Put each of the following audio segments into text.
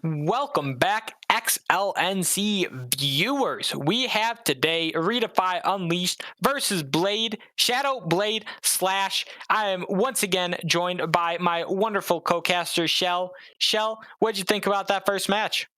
Welcome back, XLNC viewers. We have today ReDefy Unleashed versus Blade, Shadow Blade Slash. I am once again joined by my wonderful co-caster, Shell. Shell, what'd you think about that first match?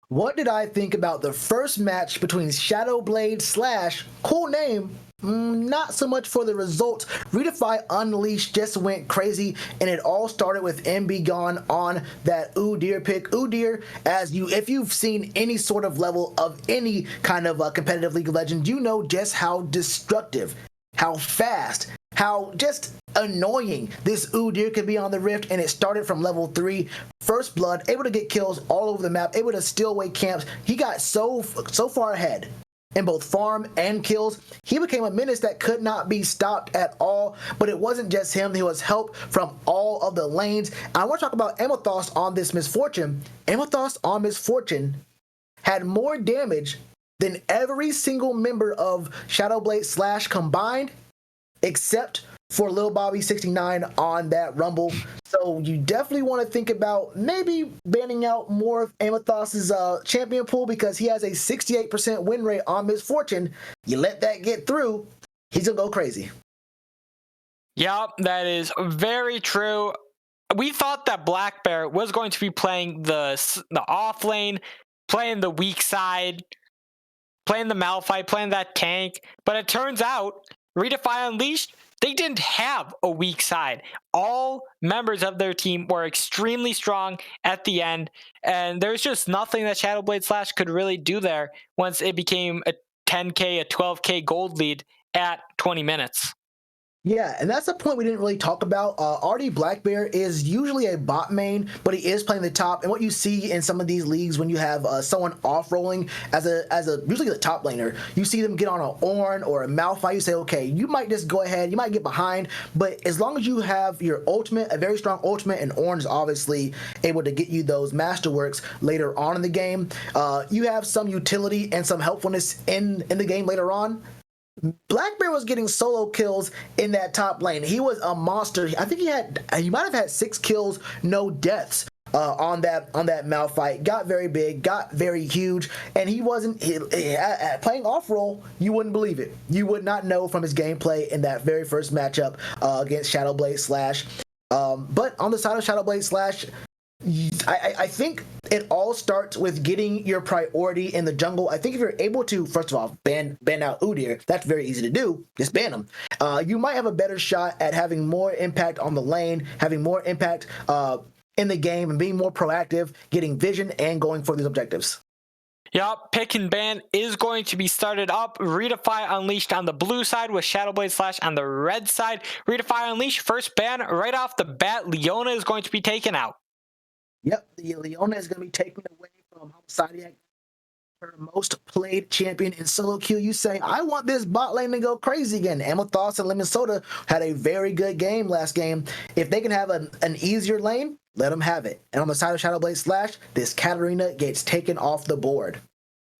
What did I think about the first match between Shadow Blade Slash, cool name, not so much for the results. ReDefy Unleashed just went crazy, and it all started with MB Gone on that Udyr pick. Udyr, if you've seen any sort of level of any kind of competitive League of Legends, you know just how destructive, how fast, how just annoying this Udyr could be on the Rift, and it started from level 3, first blood, able to get kills all over the map, able to steal away camps. He got so far ahead in both farm and kills. He became a menace that could not be stopped at all, but it wasn't just him. There was help from all of the lanes. And I want to talk about Amethyst on this Misfortune. Amethyst on Misfortune had more damage than every single member of Shadow Blade Slash combined, except for Lil Bobby 69 on that Rumble. So you definitely want to think about maybe banning out more of Amethyst's champion pool, because he has a 68% win rate on Misfortune. You let that get through, he's gonna go crazy. Yep, that is very true. We thought that Black Bear was going to be playing the off lane, playing the weak side, playing the Malphite, playing that tank, but it turns out ReDefy Unleashed, they didn't have a weak side. All members of their team were extremely strong at the end, and there's just nothing that Shadow Blade Slash could really do there once it became a 10k, a 12k gold lead at 20 minutes. Yeah, and that's the point we didn't really talk about. RD Blackbear is usually a bot main, but he is playing the top. And what you see in some of these leagues when you have someone off-rolling as a usually the top laner, you see them get on an Ornn or a Malphite. You say, okay, you might just go ahead, you might get behind, but as long as you have your ultimate, a very strong ultimate, and Ornn's obviously able to get you those masterworks later on in the game, you have some utility and some helpfulness in the game later on. Blackbear was getting solo kills in that top lane. He was a monster. I think he might have had 6 kills, no deaths on that Malphite. Got very big, got very huge, and he wasn't playing off role. You wouldn't believe it. You would not know from his gameplay in that very first matchup against Shadow Blade Slash. But on the side of Shadow Blade Slash, I think it all starts with getting your priority in the jungle. I think if you're able to, first of all, ban out Udyr, that's very easy to do. Just ban him. You might have a better shot at having more impact on the lane, having more impact in the game, and being more proactive, getting vision, and going for these objectives. Yep, pick and ban is going to be started up. ReDefy Unleashed on the blue side with Shadow Blade Slash on the red side. ReDefy Unleashed, first ban right off the bat. Leona is going to be taken out. Yep, the Leona is going to be taken away from Homicide, her most played champion in solo queue. You say, I want this bot lane to go crazy again. Amethyst and Lemon Soda had a very good game last game. If they can have an easier lane, let them have it. And on the side of Shadow Blade Slash, this Katarina gets taken off the board.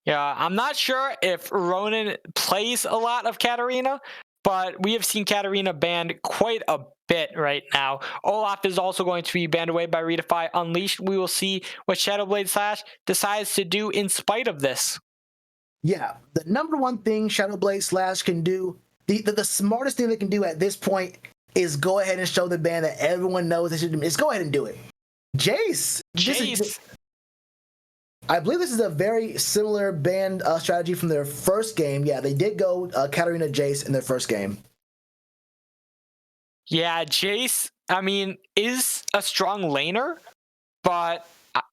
Yeah, I'm not sure if Ronan plays a lot of Katarina, but we have seen Katarina banned quite a bit right now. Olaf is also going to be banned away by ReDefy Unleashed. We will see what Shadow Blade Slash decides to do in spite of this. Yeah, the number one thing Shadow Blade Slash can do, the smartest thing they can do at this point is go ahead and show the ban that everyone knows they should do. Is go ahead and do it. Jace. I believe this is a very similar ban strategy from their first game. Yeah, they did go Katarina Jace in their first game. Yeah, Jace, I mean, is a strong laner, but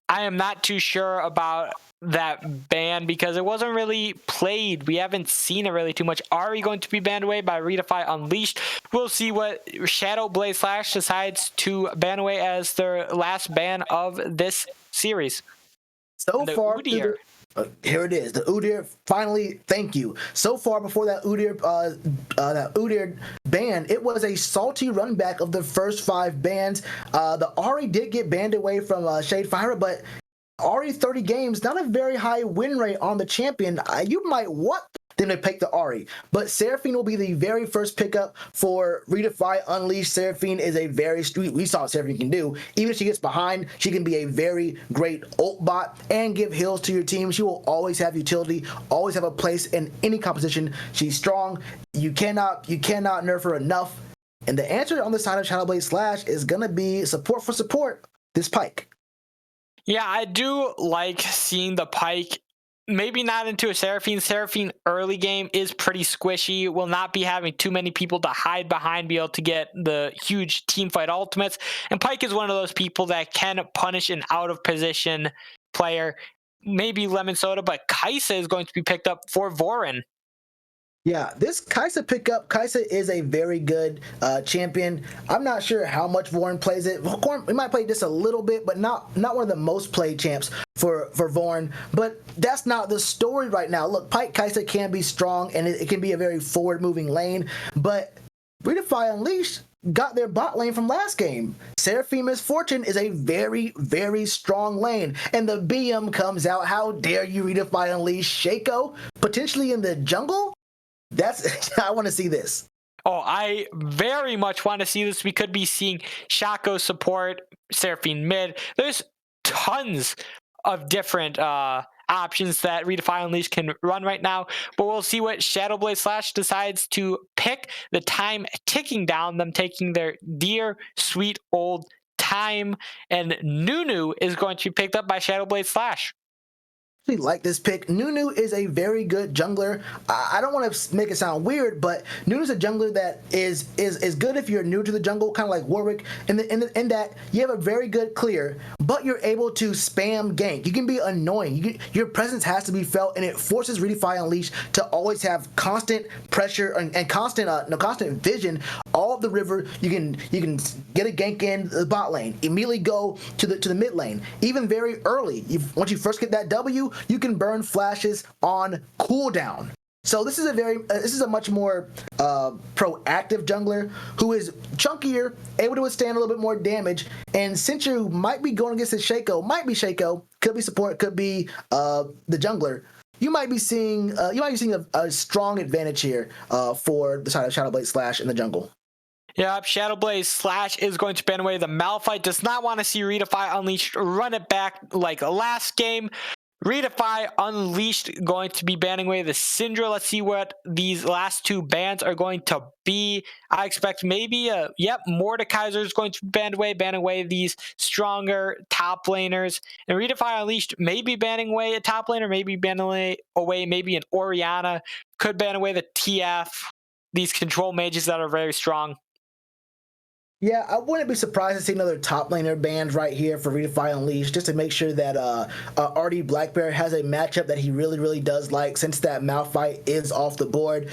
I am not too sure about that ban because it wasn't really played. We haven't seen it really too much. Are we going to be banned away by ReDefy Unleashed? We'll see what Shadow Blade Slash decides to ban away as their last ban of this series. So far, here it is. The Udyr, finally, thank you. So far, before that Udyr ban, it was a salty run back of the first 5 bans. The Ahri did get banned away from Shadefire, but Ahri 30 games, not a very high win rate on the champion. You might want them to pick the Ahri. But Seraphine will be the very first pickup for ReDefy Unleashed. Seraphine is a very, we saw what Seraphine can do. Even if she gets behind, she can be a very great ult bot and give heals to your team. She will always have utility, always have a place in any composition. She's strong. You cannot nerf her enough. And the answer on the side of Shadowblade Slash is going to be support for support, this Pyke. Yeah, I do like seeing the Pyke. Maybe not into a Seraphine. Seraphine early game is pretty squishy. Will not be having too many people to hide behind, be able to get the huge team fight ultimates. And Pyke is one of those people that can punish an out of position player. Maybe Lemon Soda, but Kai'Sa is going to be picked up for Vorin. Yeah, this Kai'Sa pickup, Kai'Sa is a very good champion. I'm not sure how much Vorin plays it. We might play just a little bit, but not one of the most played champs for Vorin. But that's not the story right now. Look, Pyke Kai'Sa can be strong, and it can be a very forward-moving lane, but ReDefy Unleashed got their bot lane from last game. Seraphine Misfortune is a very, very strong lane, and the BM comes out. How dare you, ReDefy Unleashed? Shaco, potentially in the jungle? I want to see this. Oh, I very much want to see this. We could be seeing Shaco support, Seraphine mid. There's tons of different options that ReDefy Unleashed can run right now, but we'll see what Shadowblade Slash decides to pick. The time ticking down, them taking their dear, sweet old time, and Nunu is going to be picked up by Shadowblade Slash. Like this pick. Nunu is a very good jungler. I don't want to make it sound weird, but Nunu's a jungler that is good if you're new to the jungle, kind of like Warwick, in that you have a very good clear, but you're able to spam gank. You can be annoying. Your presence has to be felt, and it forces ReDefy Unleashed to always have constant pressure and constant vision all of the river. You can get a gank in the bot lane, immediately go to the mid lane, even very early. Once you first get that W, you can burn flashes on cooldown. So this is a much more proactive jungler who is chunkier, able to withstand a little bit more damage. And since you might be going against the Shaco, could be support, could be the jungler, you might be seeing a strong advantage here for the side of Shadowblade Slash in the jungle. Yep, Shadowblade Slash is going to ban away the Malphite. Does not want to see ReDefy Unleashed run it back like last game. ReDefy Unleashed going to be banning away the Syndra. Let's see what these last two bans are going to be. I expect maybe Mordekaiser is going to ban away these stronger top laners. And ReDefy Unleashed may be banning away a top laner, maybe banning away maybe an Orianna. Could ban away the TF, these control mages that are very strong. Yeah, I wouldn't be surprised to see another top laner banned right here for ReDefy Unleashed, just to make sure that RD Blackbear has a matchup that he really, really does like, since that Malphite is off the board.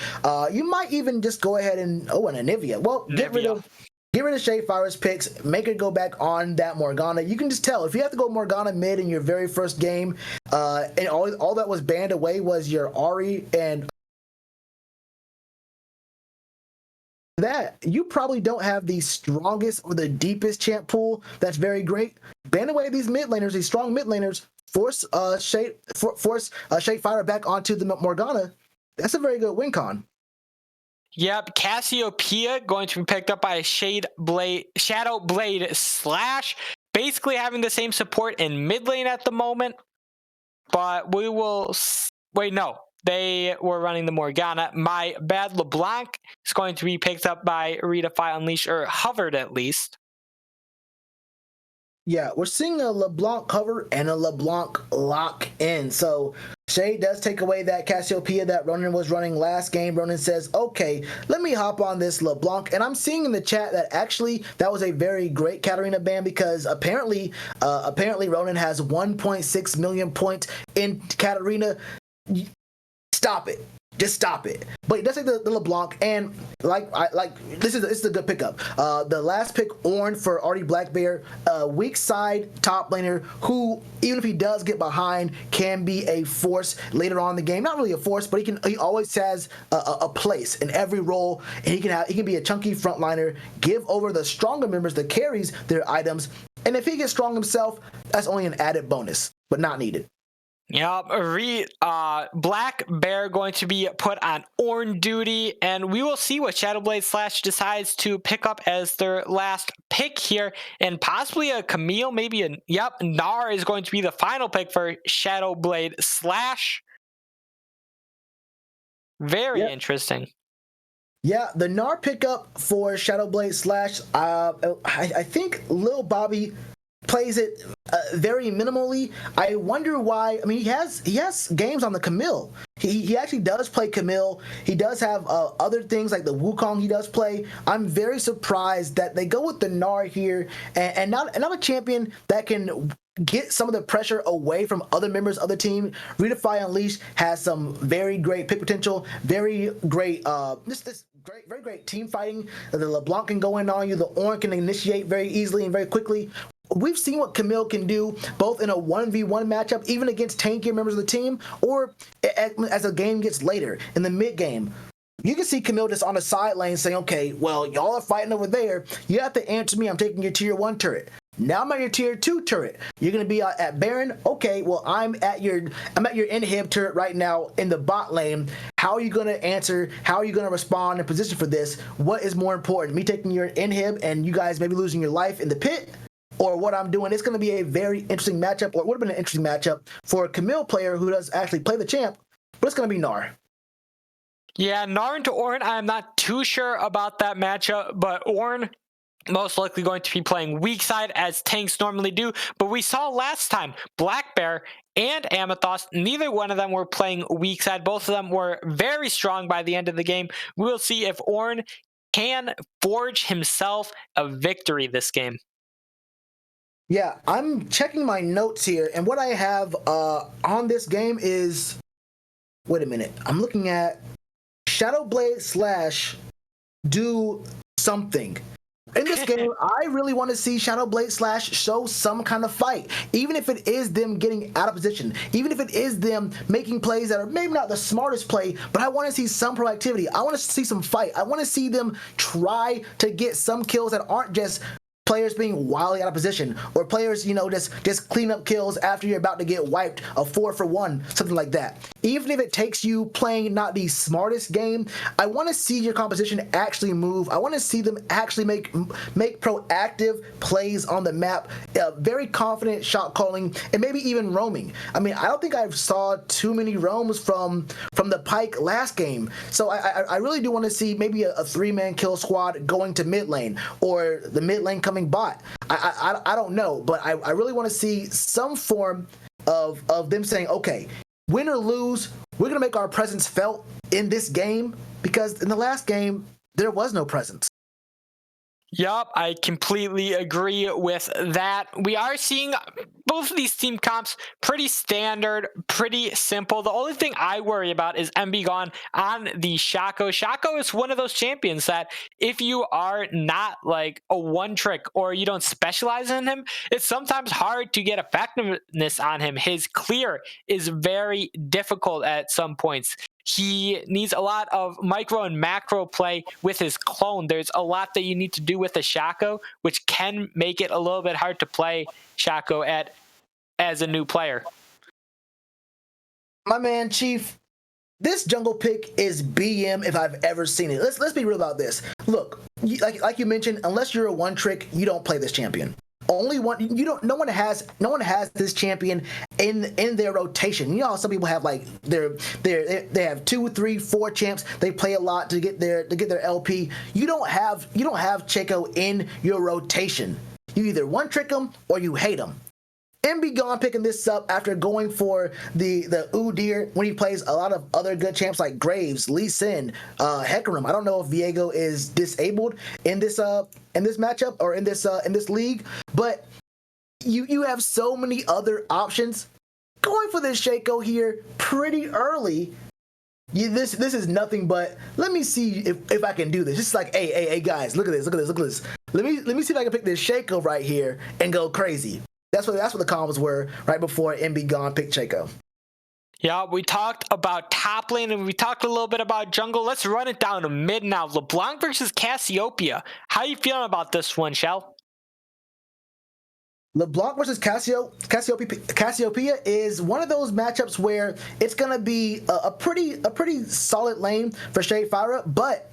You might even just go ahead and an Anivia. Well, get rid of Shadefire's picks, make it go back on that Morgana. You can just tell if you have to go Morgana mid in your very first game, and all that was banned away was your Ahri and that, you probably don't have the strongest or the deepest champ pool that's very great. Ban away these mid laners, these strong mid laners, force Shadefire back onto the Morgana. That's a very good win con. Yep, Cassiopeia going to be picked up by Shadowblade Slash, basically having the same support in mid lane at the moment. But we will wait. No, they were running the Morgana. My bad. LeBlanc is going to be picked up by ReDefy Unleashed, or hovered at least. Yeah, we're seeing a LeBlanc hover and a LeBlanc lock in. So Shade does take away that Cassiopeia that Ronan was running last game. Ronan says, okay, let me hop on this LeBlanc. And I'm seeing in the chat that actually that was a very great Katarina ban, because apparently Ronan has 1.6 million points in Katarina. Stop it. Just stop it. But he does take the LeBlanc, and this is a good pickup. The last pick, Ornn for RD Blackbear, weak side top laner who, even if he does get behind, can be a force later on in the game. Not really a force, but he always has a place in every role, and he can be a chunky frontliner, give over the stronger members, the carries, their items, and if he gets strong himself, that's only an added bonus, but not needed. Yep, Black Bear going to be put on Ornn duty, and we will see what Shadowblade Slash decides to pick up as their last pick here, and possibly a Camille, maybe a, yep, Gnar is going to be the final pick for Shadowblade Slash. Very Yep. interesting. Yeah, the Gnar pickup for Shadowblade Slash. I think Lil Bobby plays it very minimally. I wonder why. I mean, he has games on the Camille. He actually does play Camille. He does have other things like the Wukong he does play. I'm very surprised that they go with the Gnar here and not a champion that can get some of the pressure away from other members of the team. ReDefy Unleashed has some very great pick potential, very great very great team fighting. The LeBlanc can go in on you. The Ornn can initiate very easily and very quickly. We've seen what Camille can do both in a 1v1 matchup, even against tankier members of the team, or as the game gets later in the mid game. You can see Camille just on the side lane saying, okay, well, y'all are fighting over there. You have to answer me. I'm taking your tier 1 turret. Now I'm at your tier 2 turret. You're gonna be at Baron. Okay, well I'm at your inhib turret right now in the bot lane. How are you gonna answer? How are you gonna respond and position for this? What is more important? Me taking your inhib and you guys maybe losing your life in the pit? Or what I'm doing? It's gonna be a very interesting matchup, or it would have been an interesting matchup for a Camille player who does actually play the champ, but it's gonna be Gnar. Yeah, Gnar into Ornn, I'm not too sure about that matchup, but Ornn most likely going to be playing weak side as tanks normally do. But we saw last time Black Bear and Amethyst, neither one of them were playing weak side. Both of them were very strong by the end of the game. We will see if Ornn can forge himself a victory this game. Yeah, I'm checking my notes here, and what I have on this game is, wait a minute, I'm looking at Shadowblade Slash do something. In this game, I really want to see Shadowblade Slash show some kind of fight, even if it is them getting out of position, even if it is them making plays that are maybe not the smartest play, but I want to see some proactivity. I want to see some fight. I want to see them try to get some kills that aren't just players being wildly out of position, or players, just clean up kills after you're about to get wiped, a 4-for-1, something like that. Even if it takes you playing not the smartest game, I want to see your composition actually move. I want to see them actually make proactive plays on the map, very confident shot calling, and maybe even roaming. I mean, I don't think I saw too many roams from the Pyke last game, so I really do want to see maybe a 3-man kill squad going to mid lane, or the mid lane coming bot. I don't know, but I really want to see some form of them saying, okay, win or lose, we're going to make our presence felt in this game, because in the last game, there was no presence. Yup, I completely agree with that. We are seeing both of these team comps pretty standard, pretty simple. The only thing I worry about is MB Gone on the Shaco. Shaco is one of those champions that if you are not like a one trick or you don't specialize in him, it's sometimes hard to get effectiveness on him. His clear is very difficult at some points. He needs a lot of micro and macro play with his clone. There's a lot that you need to do with a Shaco, which can make it a little bit hard to play Shaco as a new player. My man, Chief, this jungle pick is BM if I've ever seen it. Let's be real about this. Look, like you mentioned, unless you're a one trick, you don't play this champion. Only one, you don't. No one has this champion in their rotation. You know how some people have like they have 2, 3, 4 champs. They play a lot to get their LP. You don't have Checo in your rotation. You either one trick him or you hate him. MB Gone picking this up after going for the Udyr when he plays a lot of other good champs like Graves, Lee Sin, Hecarim. I don't know if Viego is disabled in this matchup or in this league, but you have so many other options. Going for this Shaco here pretty early. This is nothing but, let me see if I can do this. It's like, hey guys, look at this. Let me see if I can pick this Shaco right here and go crazy. That's what the comments were right before MB Gone picked Shaco. Yeah, we talked about top lane and we talked a little bit about jungle. Let's run it down to mid now. LeBlanc versus Cassiopeia. How you feeling about this one, Shell? LeBlanc versus Cassiopeia is one of those matchups where it's gonna be a pretty solid lane for Shade Fyra, but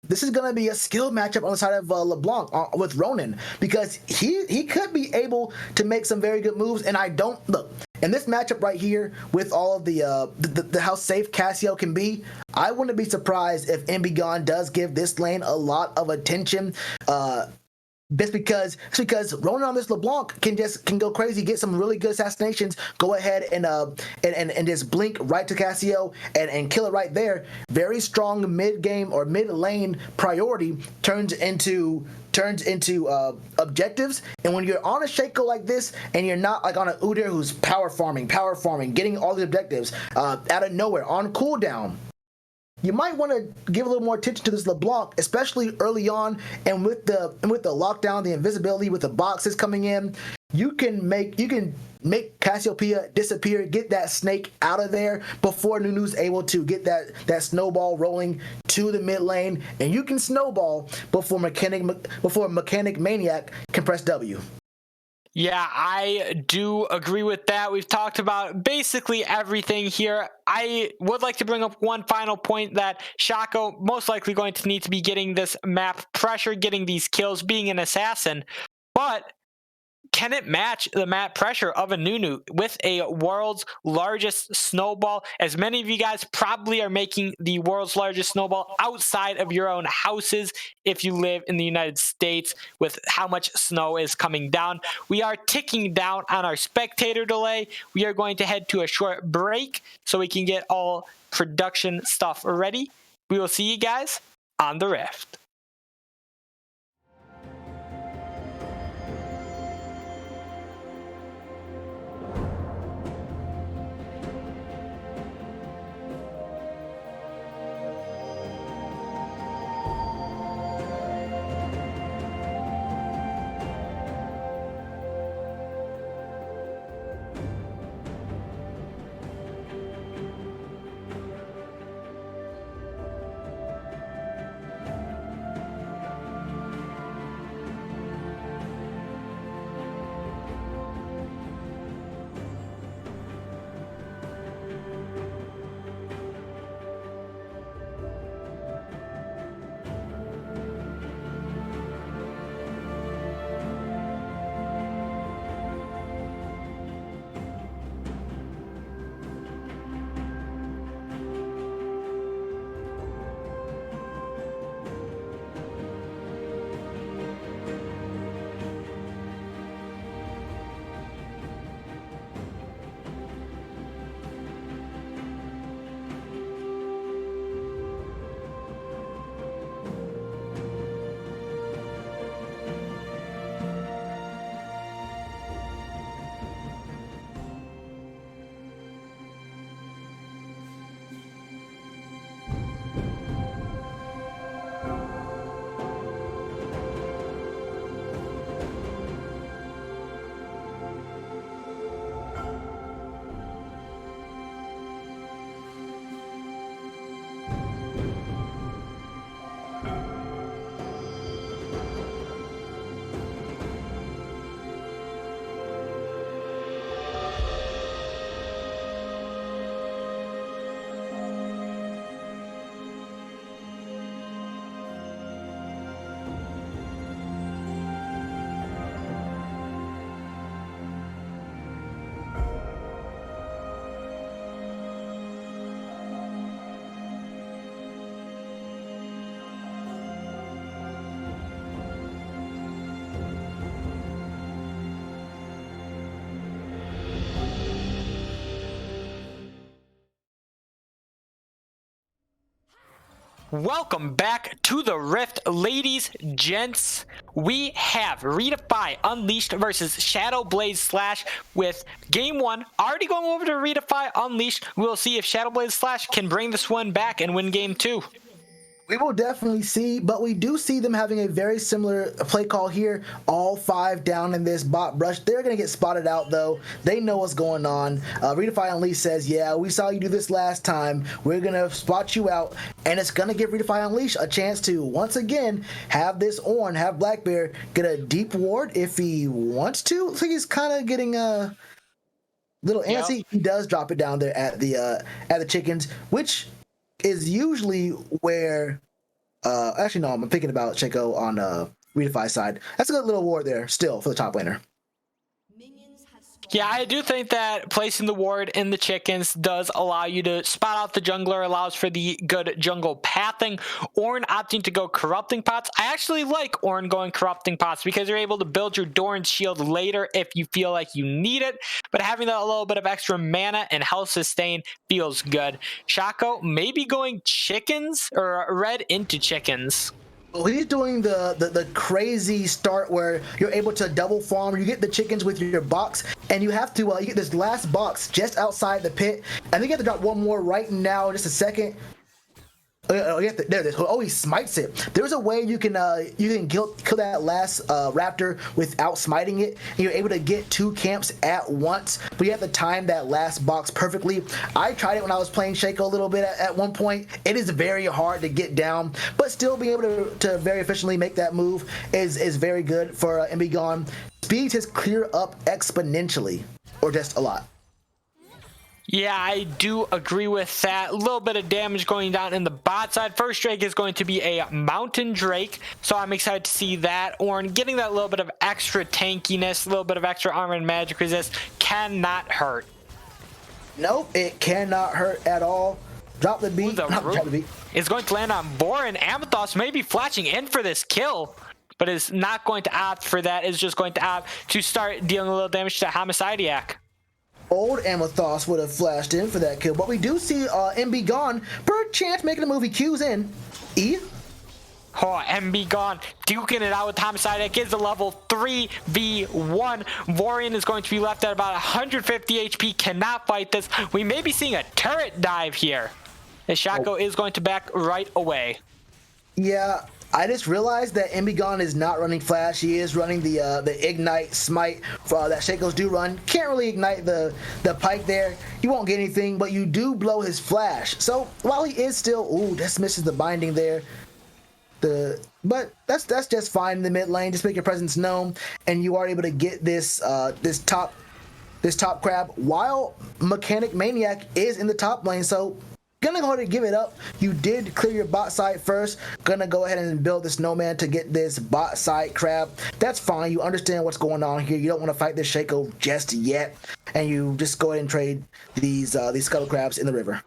this is going to be a skill matchup on the side of LeBlanc with Ronan, because he could be able to make some very good moves. And I don't look in this matchup right here with all of the how safe Cassio can be. I wouldn't be surprised if Embiggon does give this lane a lot of attention. Just because Ronan on this LeBlanc can go crazy, get some really good assassinations, go ahead and just blink right to Cassio and kill it right there. Very strong mid game or mid lane priority turns into objectives. And when you're on a Shaco like this and you're not like on an Udyr who's power farming, getting all the objectives out of nowhere on cooldown, you might want to give a little more attention to this LeBlanc, especially early on, and with the lockdown, the invisibility, with the boxes coming in, you can make Cassiopeia disappear, get that snake out of there before Nunu's able to get that snowball rolling to the mid lane, and you can snowball before Mechanic Maniac can press W. Yeah, I do agree with that. We've talked about basically everything here. I would like to bring up one final point, that Shaco most likely going to need to be getting this map pressure, getting these kills, being an assassin. But can it match the map pressure of a Nunu with a world's largest snowball? As many of you guys probably are making the world's largest snowball outside of your own houses if you live in the United States with how much snow is coming down. We are ticking down on our spectator delay. We are going to head to a short break so we can get all production stuff ready. We will see you guys on the Rift. Welcome back to the Rift, ladies, gents. We have ReDefy Unleashed versus Shadow Blaze Slash with game one already going over to ReDefy Unleashed. We'll see if Shadow Blaze Slash can bring this one back and win game two. We will definitely see, but we do see them having a very similar play call here. All 5 down in this bot brush. They're going to get spotted out, though. They know what's going on. ReDefy Unleashed says, yeah, we saw you do this last time. We're going to spot you out, and it's going to give ReDefy Unleashed a chance to, once again, have this Ornn, have Black Bear get a deep ward if he wants to. Looks like he's kind of getting a little antsy. Yep. He does drop it down there at the chickens, which is usually where actually no, I'm thinking about Shaco on ReDefy side. That's a good little ward there still for the top laner. Yeah, I do think that placing the ward in the chickens does allow you to spot out the jungler, allows for the good jungle pathing. Ornn opting to go corrupting pots. I actually like Ornn going corrupting pots because you're able to build your Doran's shield later if you feel like you need it, but having that little bit of extra mana and health sustain feels good. Shaco maybe going chickens or red into chickens. Well, he's doing the crazy start where you're able to double farm. You get the chickens with your box, and you have to you get this last box just outside the pit. I think you have to drop one more right now. Just a second. Oh, there it is. Oh, he smites it. There's a way you can kill that last raptor without smiting it, and you're able to get 2 camps at once. But you have to time that last box perfectly. I tried it when I was playing Shaco a little bit at one point. It is very hard to get down, but still being able to very efficiently make that move is very good for MB Speeds his clear up exponentially, or just a lot. Yeah, I do agree with that. A little bit of damage going down in the bot side. First Drake is going to be a Mountain Drake, so I'm excited to see that. Ornn getting that little bit of extra tankiness, a little bit of extra armor and magic resist cannot hurt. Nope, it cannot hurt at all. Drop the beat. Drop the beat. Is going to land on Borin. Amethyst may be flashing in for this kill, but is not going to opt for that. Is just going to opt to start dealing a little damage to Homicidiac. Old Amethyst would have flashed in for that kill, but we do see MB per chance making a move. He Q's in. E. Oh, MB duking it out with Homicide. It gives a level 3v1. Vorian is going to be left at about 150 HP. Cannot fight this. We may be seeing a turret dive here. The Shaco is going to back right away. Yeah, I just realized that MB is not running Flash. He is running the Ignite Smite that Shakos do run. Can't really ignite the Pike there. You won't get anything, but you do blow his Flash. So while he is still, ooh, just misses the binding there. But that's just fine in the mid lane. Just make your presence known, and you are able to get this top crab while Mechanic Maniac is in the top lane. So gonna go ahead and give it up. You did clear your bot side first. Gonna go ahead and build the snowman to get this bot side crab. That's fine. You understand what's going on here. You don't want to fight this Shaco just yet, and you just go ahead and trade these scuttle crabs in the river.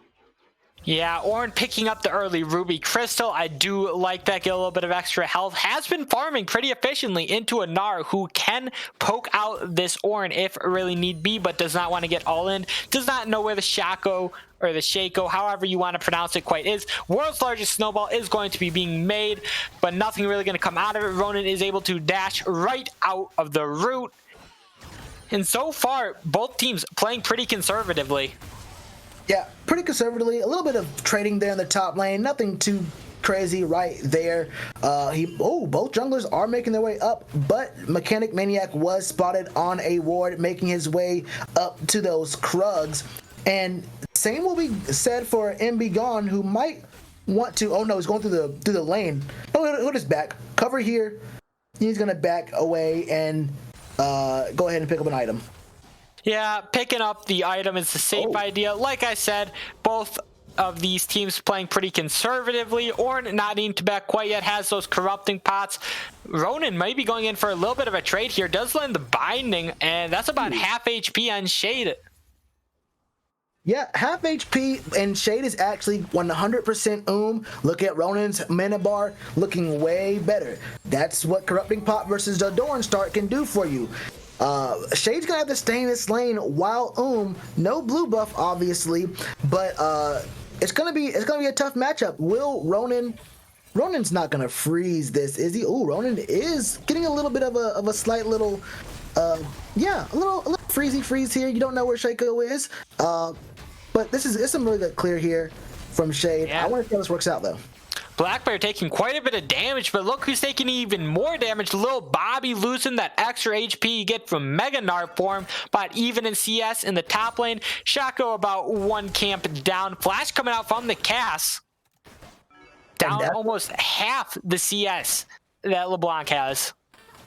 Yeah, Ornn picking up the early Ruby Crystal. I do like that. Get a little bit of extra health. Has been farming pretty efficiently into a Gnar who can poke out this Ornn if really need be, but does not want to get all in. Does not know where the Shaco or the Shaco, however you want to pronounce it, quite is. World's largest snowball is going to be being made, but nothing really going to come out of it. Ronan is able to dash right out of the root. And so far, both teams playing pretty conservatively. Yeah, pretty conservatively. A little bit of trading there in the top lane. Nothing too crazy right there. Both junglers are making their way up, but Mechanic Maniac was spotted on a ward, making his way up to those Krugs. And same will be said for MB who might want to. Oh no, he's going through the lane. Oh, he'll just back. Cover here. He's gonna back away and go ahead and pick up an item. Yeah, picking up the item is the safe idea. Like I said, both of these teams playing pretty conservatively. Ornn not needing to back quite yet, has those corrupting pots. Ronan might be going in for a little bit of a trade here. Does land the binding, and that's about half HP on Shade. Yeah, half HP, and Shade is actually 100% Look at Ronan's mana bar looking way better. That's what Corrupting Pot versus the Doran start can do for you. Shade's gonna have to stay in this lane while no blue buff obviously, but it's gonna be a tough matchup. Will Ronan's not gonna freeze this, is he? Ooh, Ronan is getting a little bit of a slight little a little freezy freeze here. You don't know where Shaco is, but it's some really good clear here from Shade. Yeah. I want to see how this works out though. Black Bear taking quite a bit of damage, but look who's taking even more damage. Lil Bobby losing that extra HP you get from Mega Narf form, but even in CS in the top lane. Shaco about one camp down. Flash coming out from the cast. Down almost half the CS that LeBlanc has.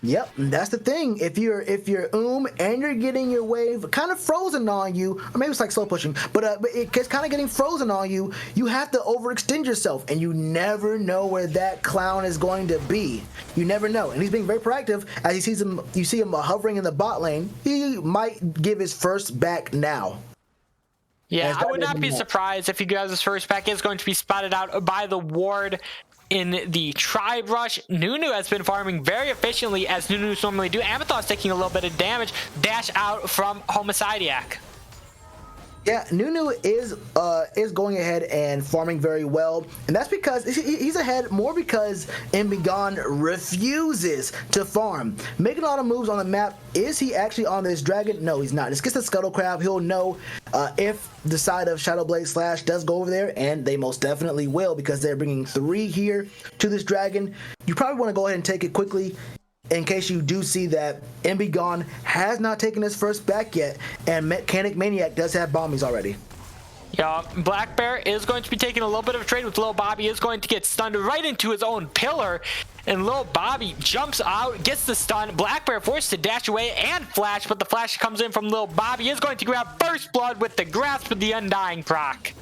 Yep, and that's the thing. If you're and you're getting your wave kind of frozen on you, or maybe it's like slow pushing, but it's kind of getting frozen on you. You have to overextend yourself, and you never know where that clown is going to be. You never know, and he's being very proactive as he sees him. You see him hovering in the bot lane. He might give his first back now. Yeah, I would not be surprised if he guys his first back is going to be spotted out by the ward. In the tribe rush, Nunu has been farming very efficiently as Nunus normally do. Amethyst taking a little bit of damage. Dash out from Homicidiac. Yeah, Nunu is going ahead and farming very well, and that's because he's ahead more because Embiggon refuses to farm. Making a lot of moves on the map. Is he actually on this dragon? No, he's not. Just gets the Scuttle Crab. He'll know if the side of Shadowblade Slash does go over there, and they most definitely will because they're bringing 3 here to this dragon. You probably want to go ahead and take it quickly in case you do see that Embiggon has not taken his first back yet, and Mechanic Maniac does have bombies already. Yeah, Black Bear is going to be taking a little bit of a trade with Lil Bobby. Is going to get stunned right into his own pillar, and Lil Bobby jumps out, gets the stun. Black Bear forced to dash away and flash, but the flash comes in from Lil Bobby. Is going to grab First Blood with the grasp of the Undying proc.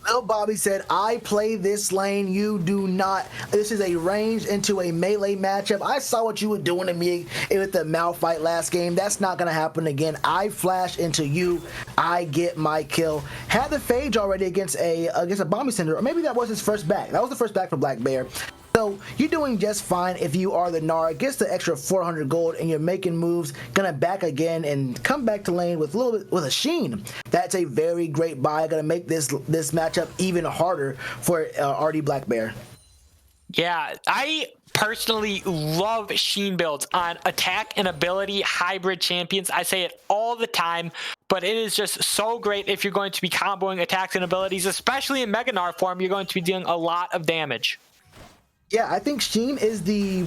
Lil Bobby said, I play this lane, you do not. This is a range into a melee matchup. I saw what you were doing to me with the Malphite last game. That's not going to happen again. I flash into you. I get my kill. Had the Phage already against a Bombi Cinder, or maybe that was his first back. That was the first back for Black Bear. So you're doing just fine if you are the Gnar. Gets the extra 400 gold and you're making moves. Gonna back again and come back to lane with a little bit with a Sheen. That's a very great buy. Gonna make this matchup even harder for RD Black Bear. Yeah, I personally love Sheen builds on attack and ability hybrid champions. I say it all the time, but it is just so great if you're going to be comboing attacks and abilities, especially in Mega Gnar form. You're going to be dealing a lot of damage. Yeah, I think Sheen is the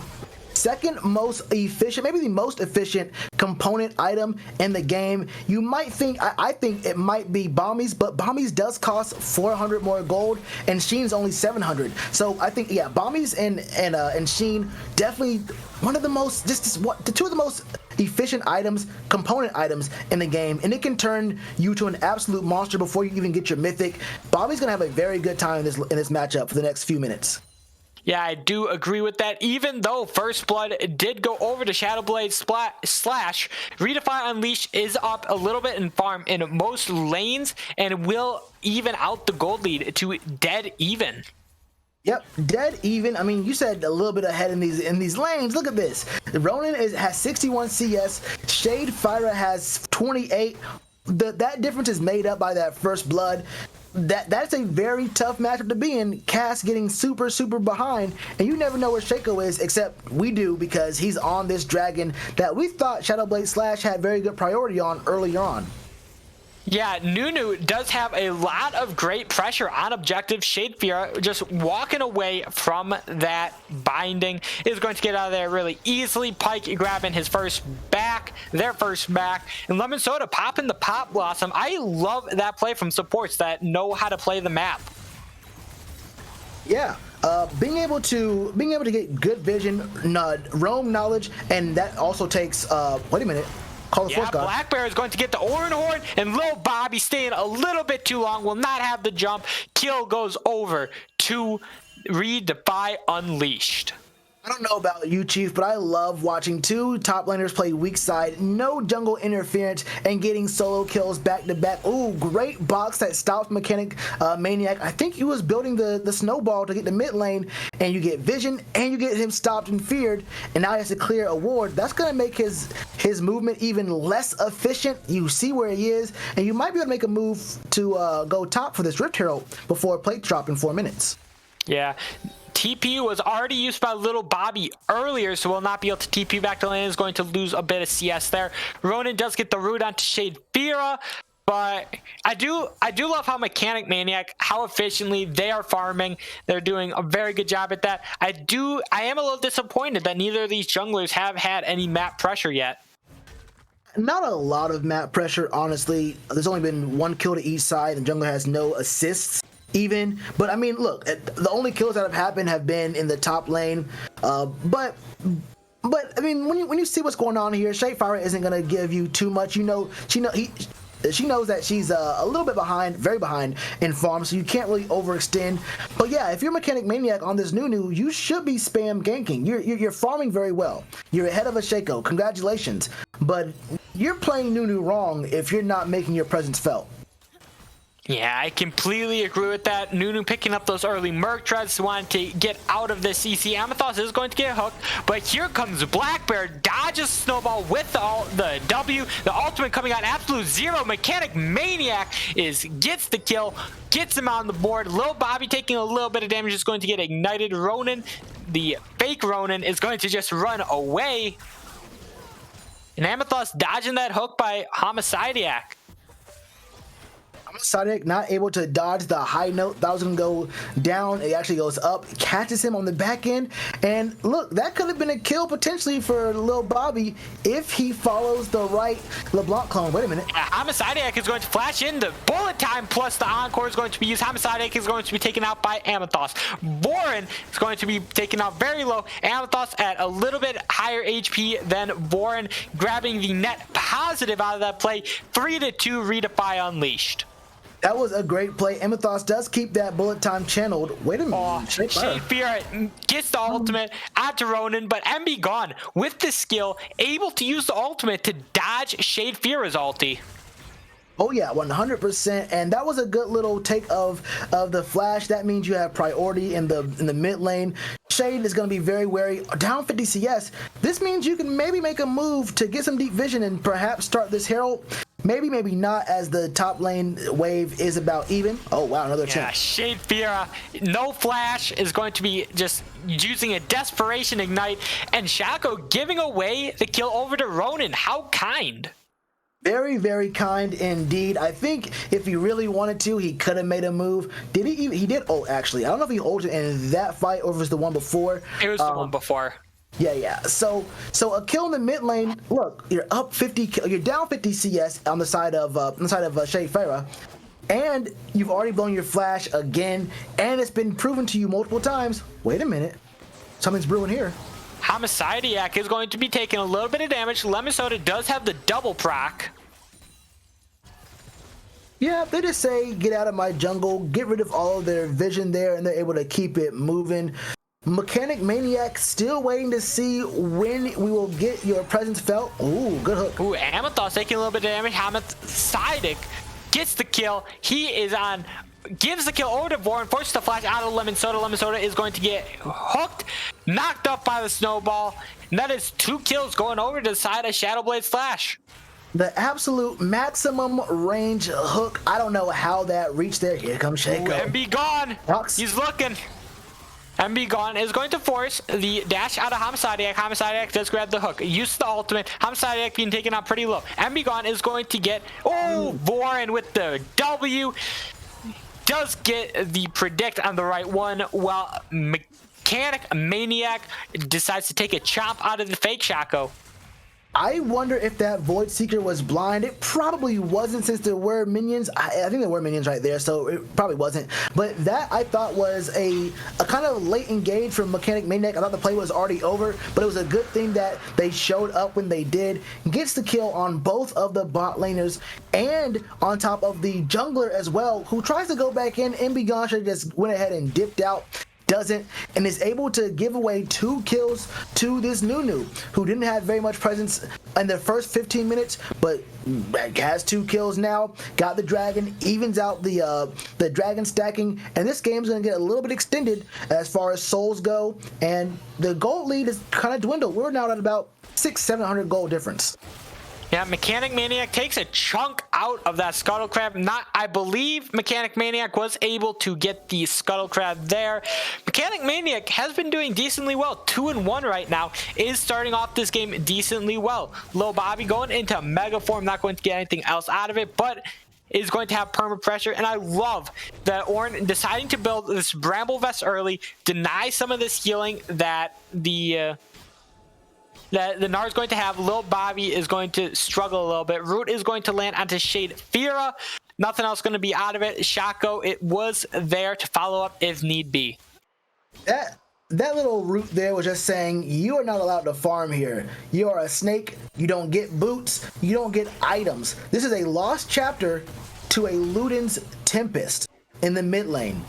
second most efficient, maybe the most efficient component item in the game. You might think, I think it might be Bombies, but Bombies does cost 400 more gold, and Sheen's only 700. So I think, yeah, Bombies and Sheen definitely one of the most, the two of the most efficient items, component items in the game, and it can turn you to an absolute monster before you even get your mythic. Bobby's gonna have a very good time in this matchup for the next few minutes. Yeah, I do agree with that. Even though First Blood did go over to Shadowblade Slash, ReDefy Unleashed is up a little bit in farm in most lanes and will even out the gold lead to dead even. Yep, dead even. I mean, you said a little bit ahead in these lanes. Look at this. Ronin has 61 CS. Shade Fyra has 28. That difference is made up by that First Blood. That's a very tough matchup to be in. Cass getting super behind, and you never know where Shaco is, except we do because he's on this dragon that we thought Shadowblade Slash had very good priority on earlier on. Yeah, Nunu does have a lot of great pressure on objective. Shade Fyra just walking away from that binding is going to get out of there really easily. Pyke grabbing his first back, their first back, and Lemon Soda popping the Pop Blossom. I love that play from supports that know how to play the map. Yeah. Being able to get good vision, roam knowledge, and that also takes wait a minute. Yeah, Black Bear is going to get the Orin Horn, and Lil Bobby staying a little bit too long, will not have the jump. Kill goes over to ReDefy Unleashed. I don't know about you, Chief, but I love watching two top laners play weak side, no jungle interference, and getting solo kills back to back. Ooh, great box that stops Mechanic Maniac. I think he was building the snowball to get the mid lane, and you get vision, and you get him stopped and feared, and now he has to clear a ward. That's going to make his movement even less efficient. You see where he is, and you might be able to make a move to go top for this Rift Herald before a plate drop in 4 minutes. Yeah. TP was already used by Little Bobby earlier, so will not be able to TP back to lane. Is going to lose a bit of CS there. Ronin does get the root onto Shade Fyra, But I do love how Mechanic Maniac, how efficiently they are farming. They're doing a very good job at that. I am a little disappointed that neither of these junglers have had any map pressure yet. Not a lot of map pressure, honestly. There's only been 1 kill to each side, and jungler has no assists even. But I mean, look, the only kills that have happened have been in the top lane. But I mean, when you see what's going on here, Shadefire isn't gonna give you too much. You know, she knows that she's a little bit behind, very behind in farm, so you can't really overextend. But yeah, if you're Mechanic Maniac on this Nunu, you should be spam ganking. You're farming very well. You're ahead of a Shaco. Congratulations. But you're playing Nunu wrong if you're not making your presence felt. Yeah, I completely agree with that. Nunu picking up those early Merc Treads, wanting to get out of this CC. Amethyst is going to get hooked, but here comes Black Bear, dodges Snowball with the W. The ultimate coming out absolute zero. Mechanic Maniac gets the kill, gets him on the board. Lil Bobby taking a little bit of damage is going to get ignited. Ronan, the fake Ronan, is going to just run away. And Amethyst dodging that hook by Homicidiac. Sonic not able to dodge the high note that was gonna go down. It actually goes up, catches him on the back end, and look, that could have been a kill potentially for Lil Bobby if he follows the right LeBlanc clone. Wait a minute. Homicidiac is going to flash in. The bullet time plus the encore is going to be used. Homicidiac is going to be taken out by Amethyst. Boren is going to be taken out very low. Amethyst at a little bit higher HP than Boren, grabbing the net positive out of that play. 3-2 ReDefy unleashed. That was a great play. Amethyst does keep that bullet time channeled. Wait a minute. Oh, Shadefire gets the ultimate onto Ronan, but MB gone with the skill, able to use the ultimate to dodge Shadefira's ulti. Oh yeah, 100%, and that was a good little take of the flash. That means you have priority in the mid lane. Shade is going to be very wary. Down 50 CS. This means you can maybe make a move to get some deep vision and perhaps start this Herald. Maybe not, as the top lane wave is about even. Oh wow, another chance. Yeah, Shadefira, no flash, is going to be just using a desperation ignite, and Shaco giving away the kill over to Ronan. How kind. Very, very kind indeed. I think if he really wanted to, he could have made a move. Did he even? He did. Oh, actually, I don't know if he ulted in that fight or if it was the one before. It was the one before. Yeah. So a kill in the mid lane. Look, you're up 50. You're down 50 CS on the side of Shadefira, and you've already blown your flash again, and it's been proven to you multiple times. Wait a minute, something's brewing here. Homicidiac is going to be taking a little bit of damage. Lemon Soda does have the double proc. Yeah, they just say, get out of my jungle, get rid of all of their vision there, and they're able to keep it moving. Mechanic Maniac still waiting to see when we will get your presence felt. Ooh, good hook. Ooh, Amethyst taking a little bit of damage. Homicidiac gets the kill. He is on... Gives the kill over to Boren, forces the flash out of Lemon Soda. Lemon Soda is going to get hooked, knocked up by the snowball. And that is 2 kills going over to the side of Shadowblade's flash. The absolute maximum range hook. I don't know how that reached there. Here comes Shaco. MB gone. Rocks. He's looking. MB gone is going to force the dash out of Homicidiac. Homicidiac does grab the hook. Use the ultimate. Homicidiac being taken out pretty low. MB gone is going to get... Oh, Boren with the W. Does get the predict on the right one, while Mechanic Maniac decides to take a chomp out of the fake Shaco. I wonder if that Void Seeker was blind. It probably wasn't, since there were minions. I think there were minions right there, so it probably wasn't. But that, I thought, was a kind of late engage from Mechanic Maniac. I thought the play was already over, but it was a good thing that they showed up when they did. Gets the kill on both of the bot laners and on top of the jungler as well, who tries to go back in. MB Gone should just went ahead and dipped out. Doesn't, and is able to give away 2 kills to this Nunu, who didn't have very much presence in the first 15 minutes, but has 2 kills now. Got the dragon, evens out the dragon stacking, and this game's gonna get a little bit extended as far as souls go, and the gold lead is kind of dwindled. We're now at about 600-700 gold difference. Yeah, Mechanic Maniac takes a chunk out of that Scuttle Crab. I believe Mechanic Maniac was able to get the Scuttle Crab there. Mechanic Maniac has been doing decently well. 2-1 right now. Is starting off this game decently well. Lil Bobby going into Mega Form. Not going to get anything else out of it, but is going to have perma pressure, and I love that Ornn deciding to build this Bramble Vest early, deny some of this healing that the Gnar is going to have. Lil Bobby is going to struggle a little bit. Root is going to land onto Shade Fira. Nothing else going to be out of it. Shaco, it was there to follow up if need be. That little root there was just saying, you are not allowed to farm here. You are a snake. You don't get boots. You don't get items. This is a lost chapter to a Luden's Tempest in the mid lane.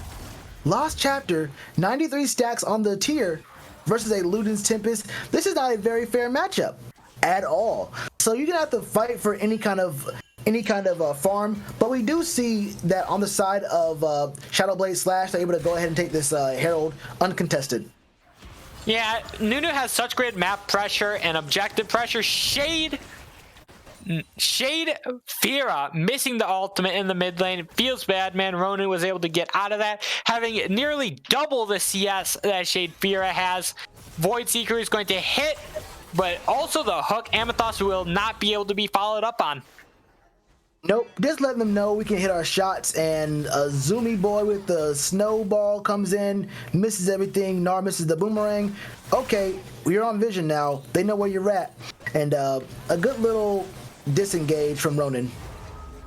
Lost chapter, 93 stacks on the tier versus a Luden's Tempest. This is not a very fair matchup at all. So you're gonna have to fight for any kind of farm, but we do see that on the side of Shadowblade Slash, they're able to go ahead and take this Herald uncontested. Yeah, Nunu has such great map pressure and objective pressure. Shade Fira missing the ultimate in the mid lane. Feels bad, man. Ronan was able to get out of that, having nearly double the CS that Shade Fira has. Void Seeker is going to hit, but also the hook Amethyst will not be able to be followed up on. Nope, just letting them know we can hit our shots, and a Zoomy boy with the snowball comes in, misses everything. Gnar misses the boomerang. Okay, we're on vision now. They know where you're at. And a good little disengage from Ronan.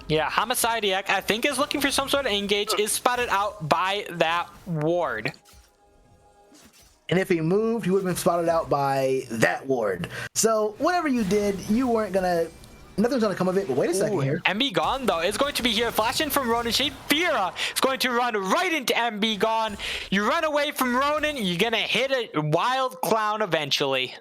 Yeah, Homicidiac, I think, is looking for some sort of engage, is spotted out by that ward. And if he moved, he would have been spotted out by that ward. So whatever you did, you weren't gonna... Nothing's gonna come of it, but wait a second here. MB Gone, though, is going to be here. Flashing from Ronan. Shade Fira is going to run right into MB Gone. You run away from Ronan, you're gonna hit a wild clown eventually.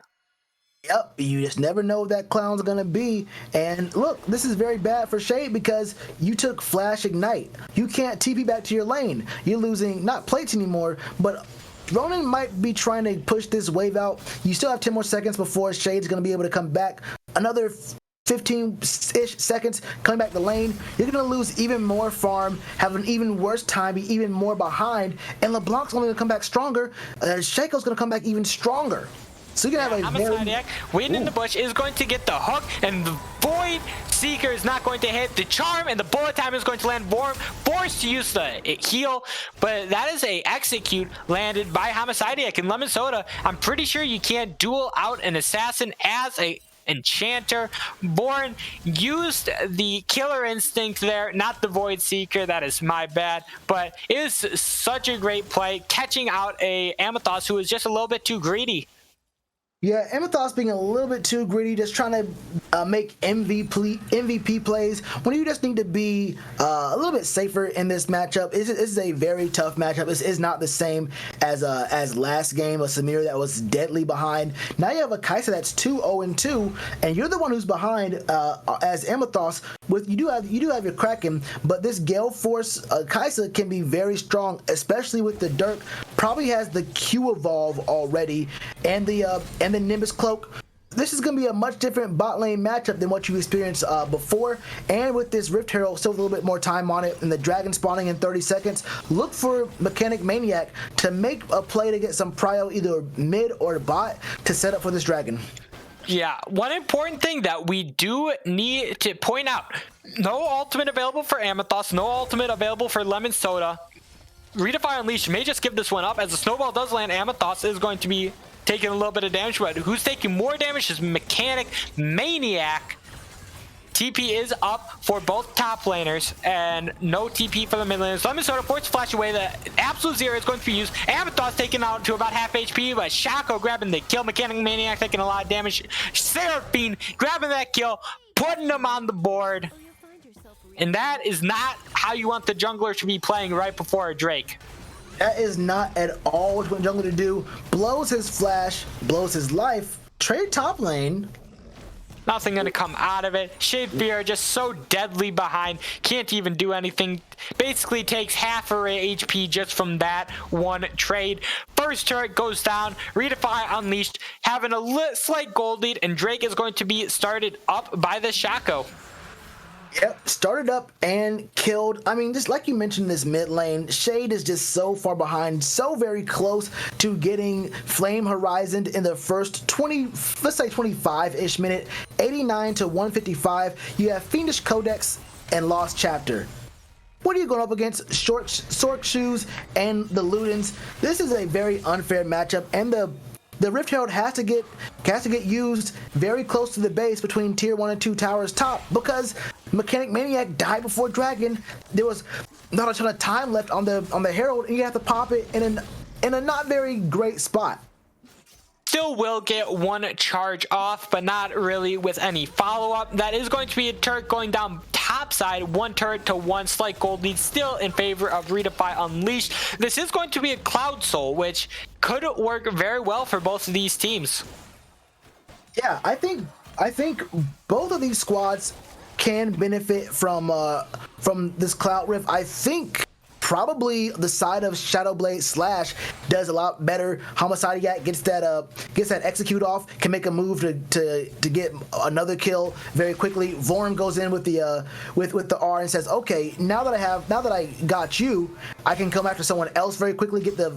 Yep, you just never know what that clown's gonna be. And look, this is very bad for Shade because you took Flash Ignite. You can't TP back to your lane. You're losing, not plates anymore, but Ronan might be trying to push this wave out. You still have 10 more seconds before Shade's gonna be able to come back. Another 15-ish seconds coming back to lane. You're going to lose even more farm, have an even worse time, be even more behind, and LeBlanc's only going to come back stronger. Shaco's going to come back even stronger. So you're going to have a very... Waiting in the bush is going to get the hook, and the Void Seeker is not going to hit. The charm and the bullet time is going to land. Forced to use the heal, but that is a execute landed by Homicidiac and Lemon Soda. I'm pretty sure you can't duel out an assassin as a enchanter. Born used the killer instinct there, not the Void Seeker. That is my bad, but it is such a great play, catching out a Amethyst who is just a little bit too greedy. Yeah, Amethyst being a little bit too greedy, just trying to make MVP plays when you just need to be a little bit safer in this matchup. This is a very tough matchup. This is not the same as last game, a Samir that was deadly behind. Now you have a Kai'Sa that's 2-0-2, and you're the one who's behind as Amethyst. You do have your Kraken, but this Gale Force Kai'Sa can be very strong, especially with the Dirk. Probably has the Q evolve already, and the Nimbus Cloak. This is going to be a much different bot lane matchup than what you experienced before, and with this Rift Herald still a little bit more time on it, and the Dragon spawning in 30 seconds, look for Mechanic Maniac to make a play to get some prio either mid or bot to set up for this Dragon. Yeah, one important thing that we do need to point out, no ultimate available for Amethyst, no ultimate available for Lemon Soda. ReDefy Unleashed may just give this one up, as the snowball does land. Amethyst is going to be taking a little bit of damage, but who's taking more damage is Mechanic Maniac. TP is up for both top laners, and no TP for the mid laners. Lemon Soda forced to flash away. The absolute zero is going to be used. Amethyst taken out to about half HP, but Shaco grabbing the kill. Mechanic Maniac taking a lot of damage. Seraphine grabbing that kill, putting them on the board. And that is not how you want the jungler to be playing right before a Drake. That is not at all what you want jungler to do. Blows his flash, blows his life. Trade top lane. Nothing gonna come out of it. Shade Fear just so deadly behind, can't even do anything. Basically takes half her HP just from that one trade. First turret goes down. ReDefy Unleashed having a slight gold lead, and Drake is going to be started up by the Shaco. Yep, started up and killed. I mean, just like you mentioned, this mid lane, Shade is just so far behind, so very close to getting Flame Horizoned in the first 20, let's say 25-ish minute, 89 to 155. You have Fiendish Codex and Lost Chapter. What are you going up against? Sork Shoes and the Ludens. This is a very unfair matchup, and the Rift Herald has to get used very close to the base between Tier 1 and 2 towers top, because Mechanic Maniac died before Dragon. There was not a ton of time left on the Herald, and you have to pop it in a not very great spot. Still will get one charge off, but not really with any follow-up. That is going to be a turret going down top side, 1 turret to 1 slight gold lead, still in favor of ReDefy Unleashed. This is going to be a Cloud Soul, which could work very well for both of these teams. Yeah, I think both of these squads can benefit from this Cloud Rift. I think probably the side of Shadowblade Slash does a lot better. Homicide gets that execute off, can make a move to get another kill very quickly. Vorm goes in with the R and says, okay, now that I got you, I can come after someone else very quickly, get the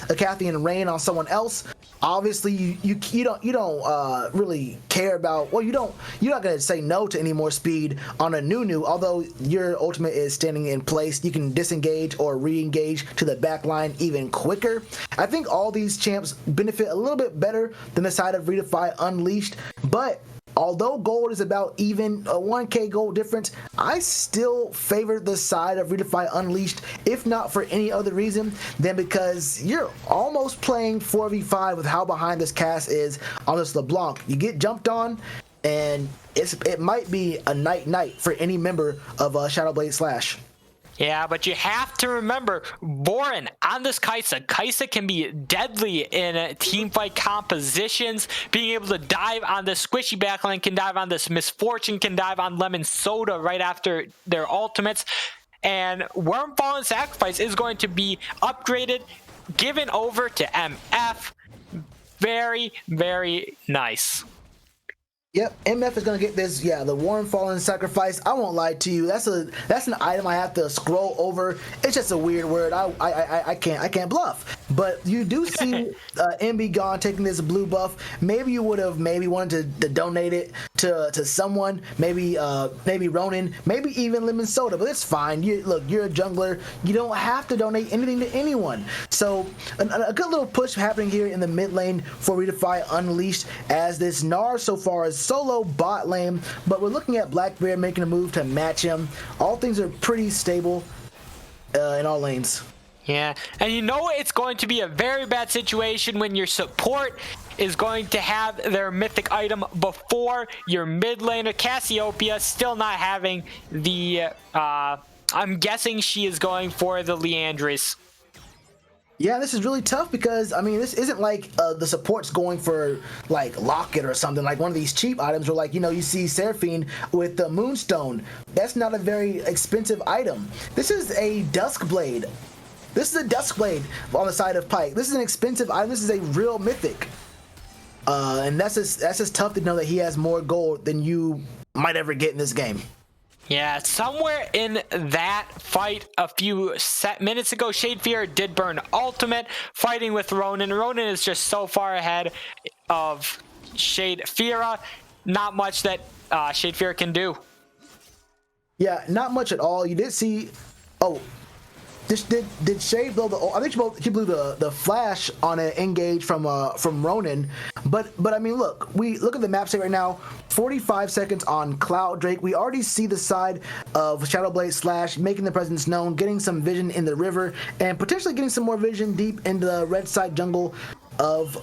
Acathian Rain on someone else. Obviously, you don't really care about, well, you're not gonna say no to any more speed on a Nunu. Although your ultimate is standing in place, you can disengage or re-engage to the back line even quicker. I think all these champs benefit a little bit better than the side of ReDefy Unleashed, but although gold is about even, a 1k gold difference, I still favor the side of ReDefy Unleashed, if not for any other reason than because you're almost playing 4v5 with how behind this cast is on this LeBlanc. You get jumped on, and it might be a night for any member of Shadowblade Slash. Yeah, but you have to remember, Vorin on this Kai'Sa. Kai'Sa can be deadly in teamfight compositions. Being able to dive on this squishy backline, can dive on this Misfortune, can dive on Lemon Soda right after their ultimates. And Wormfall and Sacrifice is going to be upgraded, given over to MF. Very, very nice. Yep, MF is gonna get this. Yeah, the Warm Fallen Sacrifice. I won't lie to you. That's an item I have to scroll over. It's just a weird word. I can't bluff. But you do see MB Gone taking this blue buff. Maybe you would have wanted to donate it to someone. Maybe Ronin. Maybe even Lemon Soda. But it's fine. Look, you're a jungler. You don't have to donate anything to anyone. So a good little push happening here in the mid lane for ReDefy Unleashed, as this Gnar so far is solo bot lane, but we're looking at Blackbeard making a move to match him. All things are pretty stable in all lanes. Yeah, and you know it's going to be a very bad situation when your support is going to have their mythic item before your mid laner. Cassiopeia still not having the, I'm guessing she is going for the Leandris. Yeah, this is really tough because, I mean, this isn't like the support's going for, like, Locket or something, like one of these cheap items where, like, you see Seraphine with the Moonstone. That's not a very expensive item. This is a Duskblade. This is a Duskblade on the side of Pyke. This is an expensive item. This is a real mythic. And that's just tough to know that he has more gold than you might ever get in this game. Yeah, somewhere in that fight a few minutes ago, Shadefear did burn ultimate, fighting with Ronin. Ronin is just so far ahead of Shadefear. Not much that Shadefear can do. Yeah, not much at all. You did see... Oh, did Shade blow the... I think he blew the flash on an engage from Ronin. But I mean, look at the map state right now. 45 seconds on Cloud Drake. We already see the side of Shadowblade Slash making the presence known, getting some vision in the river, and potentially getting some more vision deep into the red side jungle of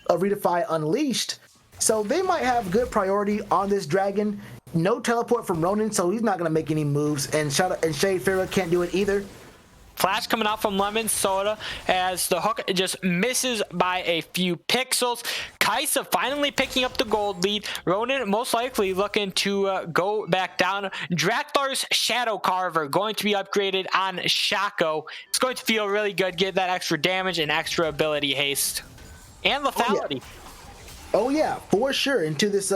ReDefy Unleashed. So they might have good priority on this dragon. No teleport from Ronin, so he's not going to make any moves, and Shadefear can't do it either. Flash coming out from Lemon Soda as the hook just misses by a few pixels. Kai'Sa finally picking up the gold lead. Ronin most likely looking to go back down. Draktar's Shadow Carver going to be upgraded on Shaco. It's going to feel really good, get that extra damage and extra ability haste. And lethality. Oh yeah, for sure. Into this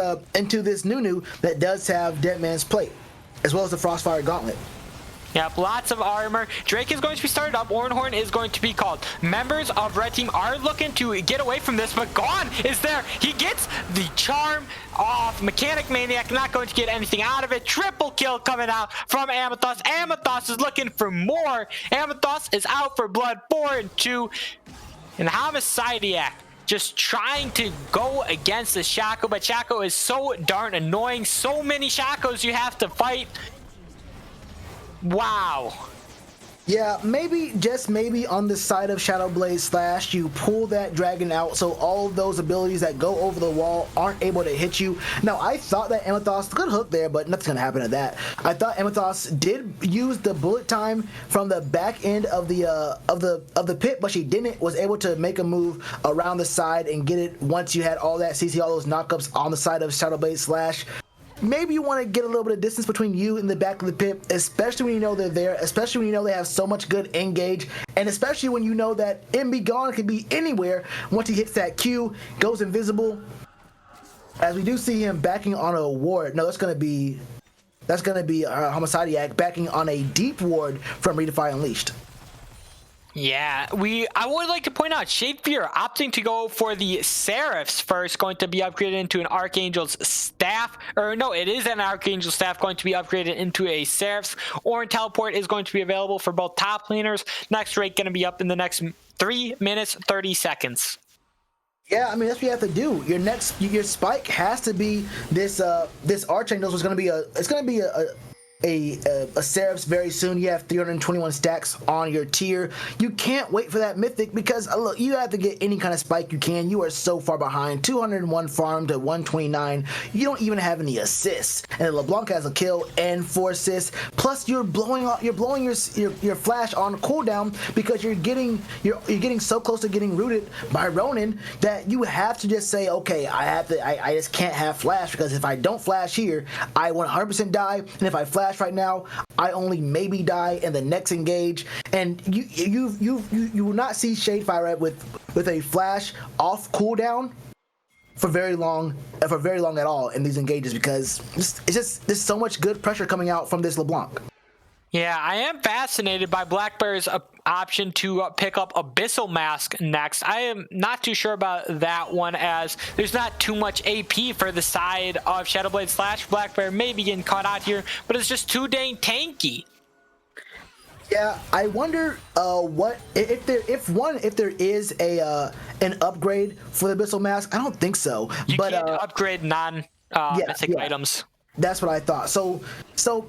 Nunu that does have Dead Man's Plate, as well as the Frostfire Gauntlet. Yep, lots of armor. Drake is going to be started up. Ornhorn is going to be called. Members of Red Team are looking to get away from this, but Gone is there. He gets the charm off. Mechanic Maniac not going to get anything out of it. Triple kill coming out from Amethyst. Amethyst is looking for more. Amethyst is out for blood 4 and 2. And Homicidiac just trying to go against the Shaco, but Shaco is so darn annoying. So many Shacos you have to fight. Wow. Yeah, maybe, just maybe on the side of Shadow Blade Slash, you pull that dragon out so all of those abilities that go over the wall aren't able to hit you. Now, I thought that Amethyst, good hook there, but nothing's gonna happen to that. I thought Amethyst did use the bullet time from the back end of the pit, but she didn't. Was able to make a move around the side and get it once you had all that CC, all those knockups on the side of Shadow Blade Slash. Maybe you want to get a little bit of distance between you and the back of the pit, especially when you know they're there, especially when you know they have so much good engage, and especially when you know that MB Gone can be anywhere once he hits that Q, goes invisible. As we do see him backing on a ward. No, that's gonna be Homicidiac backing on a deep ward from ReDefy Unleashed. Yeah, I would like to point out Shadefear opting to go for the Seraphs first, going to be upgraded into an Archangel's staff. Or no, it is an Archangel staff going to be upgraded into a Seraphs. Orin Teleport is going to be available for both top laners. Next rate going to be up in the next 3 minutes 30 seconds. Yeah, I mean that's what you have to do. Your spike has to be this Archangel is going to be a Seraphs very soon. You have 321 stacks on your tier. You can't wait for that mythic because look, you have to get any kind of spike you can. You are so far behind. 201 farm to 129. You don't even have any assists. And LeBlanc has a kill and 4 assists. Plus you're blowing your flash on cooldown because you're getting so close to getting rooted by Ronin that you have to just say, okay, I just can't have flash because if I don't flash here, I 100% die, and if I flash right now, I only maybe die in the next engage. And you will not see Shadefire with a flash off cooldown for very long at all in these engages because there's so much good pressure coming out from this LeBlanc. Yeah, I am fascinated by Blackbear's option to pick up Abyssal Mask next. I am not too sure about that one as there's not too much AP for the side of Shadowblade Slash. Blackbear may be getting caught out here, but it's just too dang tanky. Yeah, I wonder what if there is an upgrade for the Abyssal Mask. I don't think so. You can't upgrade non-mythic items. That's what I thought. So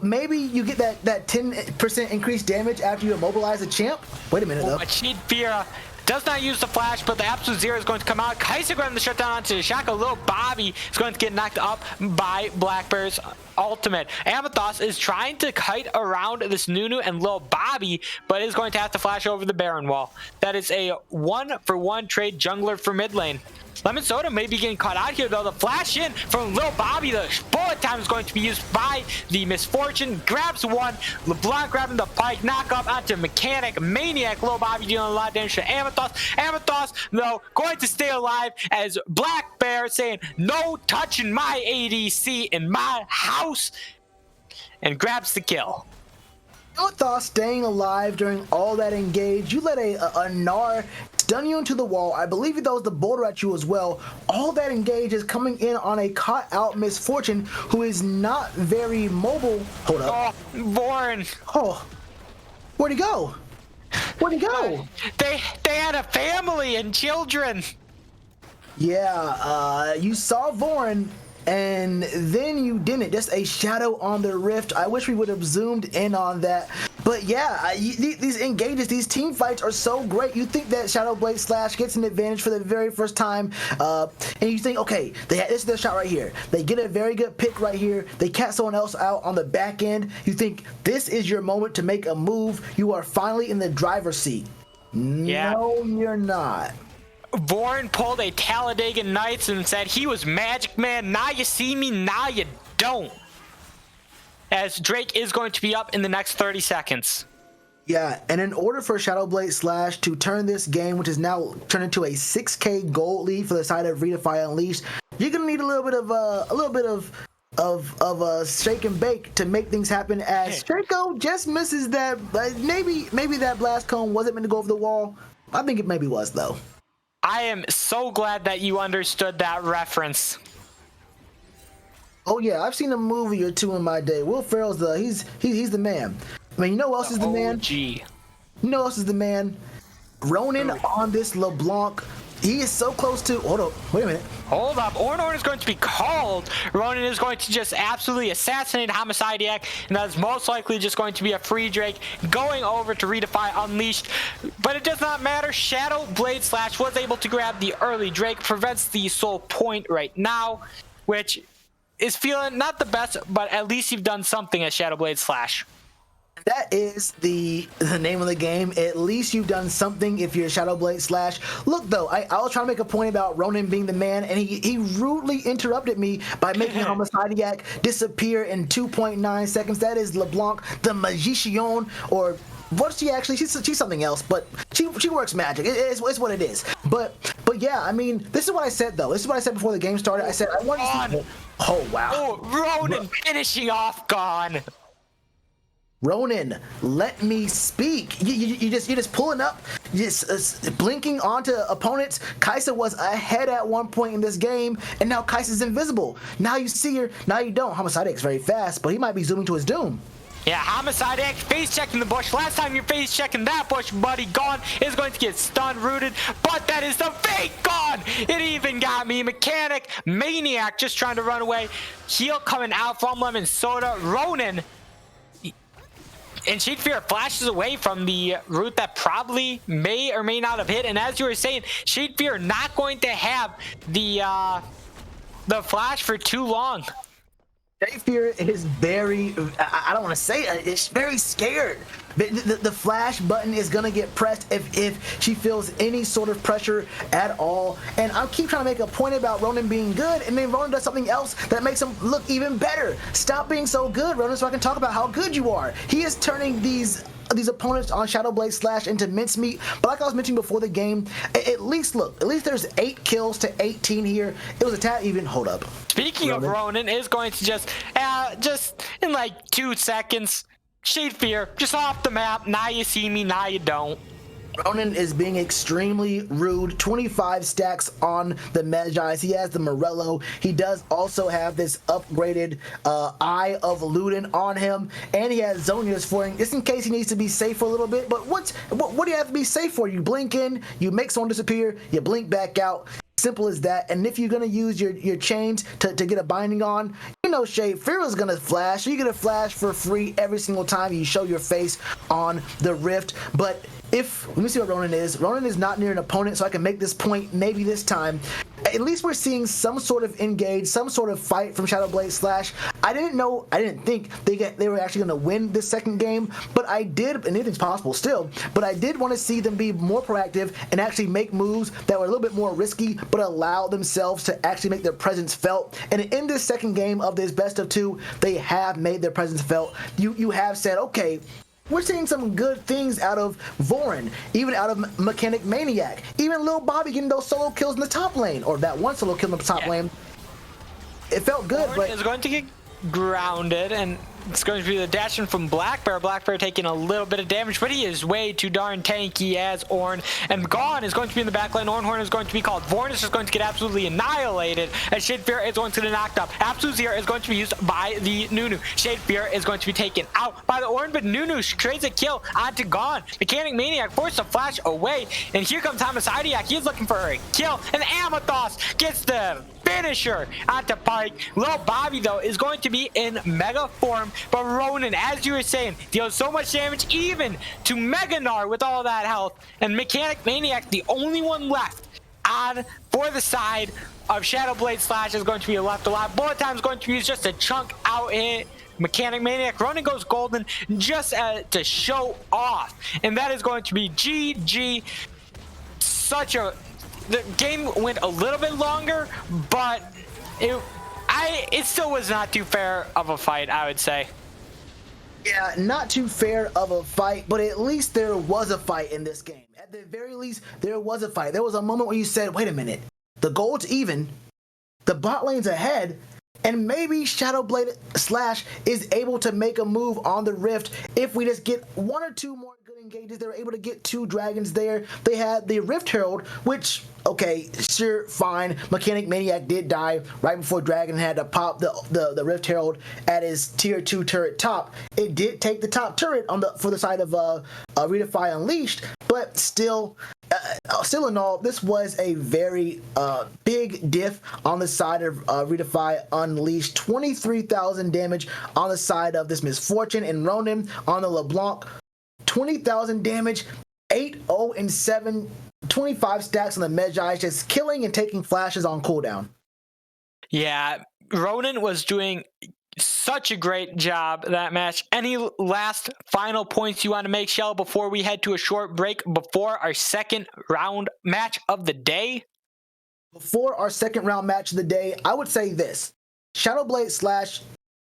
maybe you get that 10% increased damage after you immobilize a champ. Wait a minute though. But Shadefear does not use the flash, but the Absolute Zero is going to come out. Kaiser going to shut down onto the Shaco. Little Bobby is going to get knocked up by Blackbear's ultimate. Amethyst is trying to kite around this Nunu and Lil Bobby, but is going to have to flash over the Baron wall. That is a 1-for-1 trade jungler for mid lane. Lemon Soda may be getting caught out here though. The flash in from Lil Bobby. The bullet time is going to be used by the Misfortune. Grabs one. LeBlanc grabbing the pike. Knock up onto Mechanic Maniac. Lil Bobby dealing a lot of damage to Amethyst. Amethyst though going to stay alive as Blackbear saying no touching my ADC in my house and grabs the kill. Amethyst staying alive during all that engage. You let a Gnar stun you into the wall. I believe he throws the boulder at you as well. All that engage is coming in on a caught out Misfortune who is not very mobile. Hold up. Oh, Boren. Oh, where'd he go? Where'd he go? They had a family and children. Yeah, you saw Vorin, and then you didn't. Just a shadow on the rift. I wish we would have zoomed in on that. But yeah, these engages, these team fights are so great. You think that Shadowblade Slash gets an advantage for the very first time, and you think, okay, this is their shot right here. They get a very good pick right here. They catch someone else out on the back end. You think this is your moment to make a move. You are finally in the driver's seat. Yeah. No, you're not. Vorin pulled a Talladega Nights and said he was Magic Man. Now you see me, now you don't. As Drake is going to be up in the next 30 seconds. Yeah, and in order for Shadowblade Slash to turn this game, which is now turned into a 6K gold lead for the side of ReDefy Unleashed, you're gonna need a little bit of of shake and bake to make things happen as Shaco just misses that. Maybe that blast cone wasn't meant to go over the wall. I think it maybe was though. I am so glad that you understood that reference. Oh yeah, I've seen a movie or two in my day. Will Ferrell's he's the man. I mean, you know who else is the man? OG. You know who else is the man? Ronin on this LeBlanc. He is so close to. Hold up. Wait a minute. Hold up. Ornhorn is going to be called. Ronin is going to just absolutely assassinate Homicidiac, and that is most likely just going to be a free Drake going over to ReDefy Unleashed. But it does not matter. Shadow Blade Slash was able to grab the early Drake, prevents the soul point right now, which is feeling not the best, but at least you've done something as Shadow Blade Slash. That is the name of the game. At least you've done something if you're Shadow Blade Slash. Look, though, I was trying to make a point about Ronin being the man, and he rudely interrupted me by making Homicidiac disappear in 2.9 seconds. That is LeBlanc, the Magician, or what's she actually? She's something else, but she works magic. It's what it is. But yeah, I mean, this is what I said, though. This is what I said before the game started. I said I wanted to see. Oh, wow. Oh, Ronin finishing off Gone. Ronin, let me speak. You're just pulling up, just blinking onto opponents. Kai'Sa was ahead at one point in this game, and now Kai'Sa's invisible. Now you see her, now you don't. Homicidiac's very fast, but he might be zooming to his doom. Yeah, Homicidiac face checking the bush. Last time you're face checking that bush, buddy, Gone is going to get stun rooted, but that is the fake Gone. It even got me. Mechanic Maniac just trying to run away. Heal coming out from Lemon Soda. Ronin. And Shadefear flashes away from the route that probably may or may not have hit. And as you were saying, Shadefear not going to have the flash for too long. Shadefear is very, I don't want to say it, it's very scared. The flash button is going to get pressed if she feels any sort of pressure at all. And I keep trying to make a point about Ronin being good, and then Ronin does something else that makes him look even better. Stop being so good, Ronin, so I can talk about how good you are. He is turning these opponents on Shadow Blade Slash into mincemeat. But like I was mentioning before the game, at least there's 8 kills to 18 here. It was a tad even. Hold up. Speaking of Ronin, is going to just in like 2 seconds, Shadefear just off the map. Now you see me, now you don't. Ronin is being extremely rude. 25 stacks on the Magi's. He has the Morello. He does also have this upgraded Eye of Ludin on him, and he has Zonia's for him, just in case he needs to be safe for a little bit. But what do you have to be safe for? You blink in, you make someone disappear, you blink back out. Simple as that. And if you're gonna use your chains to get a binding on, you know Shadefear is gonna flash. So you're gonna flash for free every single time you show your face on the Rift. But let me see what Ronin is. Ronin is not near an opponent, so I can make this point maybe this time. At least we're seeing some sort of engage, some sort of fight from Shadow Blade Slash. I didn't think they were actually going to win this second game, but I did, and anything's possible still, but I did want to see them be more proactive and actually make moves that were a little bit more risky, but allow themselves to actually make their presence felt. And in this second game of this best of 2, they have made their presence felt. You have said, okay, we're seeing some good things out of Vorin, even out of Mechanic Maniac, even Lil Bobby getting those solo kills in the top lane, or that one solo kill in the top lane. It felt good, Vorin but is going to get grounded, and it's going to be the dashing from Black Bear. Black Bear taking a little bit of damage, but he is way too darn tanky as Ornn. And Gone is going to be in the back lane. Ornhorn is going to be called. Vorn is just going to get absolutely annihilated, as Shadefear is going to get knocked up. Absolute Zero is going to be used by the Nunu. Shadefear is going to be taken out by the Ornn, but Nunu trades a kill onto Gone. Mechanic Maniac forced to flash away, and here comes Homicidiac. He's looking for a kill, and Amathos gets the finisher onto Pike. Lil Bobby, though, is going to be in mega form, but Ronin, as you were saying, deals so much damage even to Meganar with all that health, and Mechanic Maniac, the only one left for the side of Shadow Blade Slash, is going to be left alive. Bullet Time is going to use just a chunk out hit. Mechanic Maniac, Ronin goes golden just to show off, and that is going to be GG. The game went a little bit longer, but it still was not too fair of a fight, I would say. Yeah, not too fair of a fight, but at least there was a fight in this game. At the very least, there was a fight. There was a moment where you said, wait a minute, the gold's even, the bot lane's ahead, And maybe Shadowblade Slash is able to make a move on the Rift if we just get one or two more good engages. They were able to get 2 dragons there. They had the Rift Herald, which, okay, sure, fine. Mechanic Maniac did die right before Dragon had to pop the Rift Herald at his tier 2 turret top. It did take the top turret on for the side of ReDefy Unleashed, but still in all, this was a very big diff on the side of ReDefy Unleashed. 23,000 damage on the side of this Misfortune, and Ronin on the LeBlanc. 20,000 damage, 8-0 and 7, 25 stacks on the Medjai, just killing and taking flashes on cooldown. Yeah, Ronin was doing such a great job that match. Any last final points you want to make, Shell, before we head to a short break before our second round match of the day? Before our second round match of the day, I would say this. Shadowblade Slash,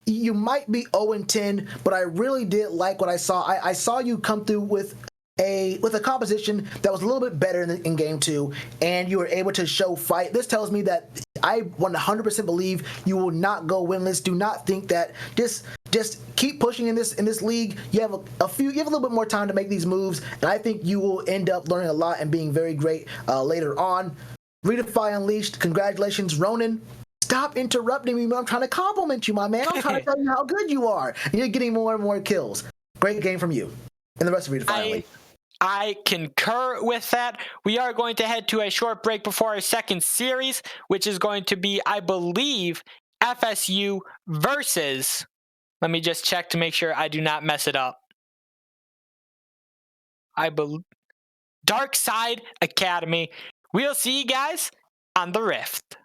you might be 0-10, but I really did like what I saw. I saw you come through with a composition that was a little bit better in game 2, and you were able to show fight. This tells me that I 100% believe you will not go winless. Do not think that. Just keep pushing in this league. You have a little bit more time to make these moves, and I think you will end up learning a lot and being very great later on. ReDefy Unleashed, congratulations, Ronin. Stop interrupting me when I'm trying to compliment you, my man. I'm trying to tell you how good you are, and you're getting more and more kills. Great game from you and the rest of ReDefy Unleashed. I concur with that. We are going to head to a short break before our second series, which is going to be, I believe, FSU versus, let me just check to make sure I do not mess it up. Dark Side Academy. We'll see you guys on the Rift.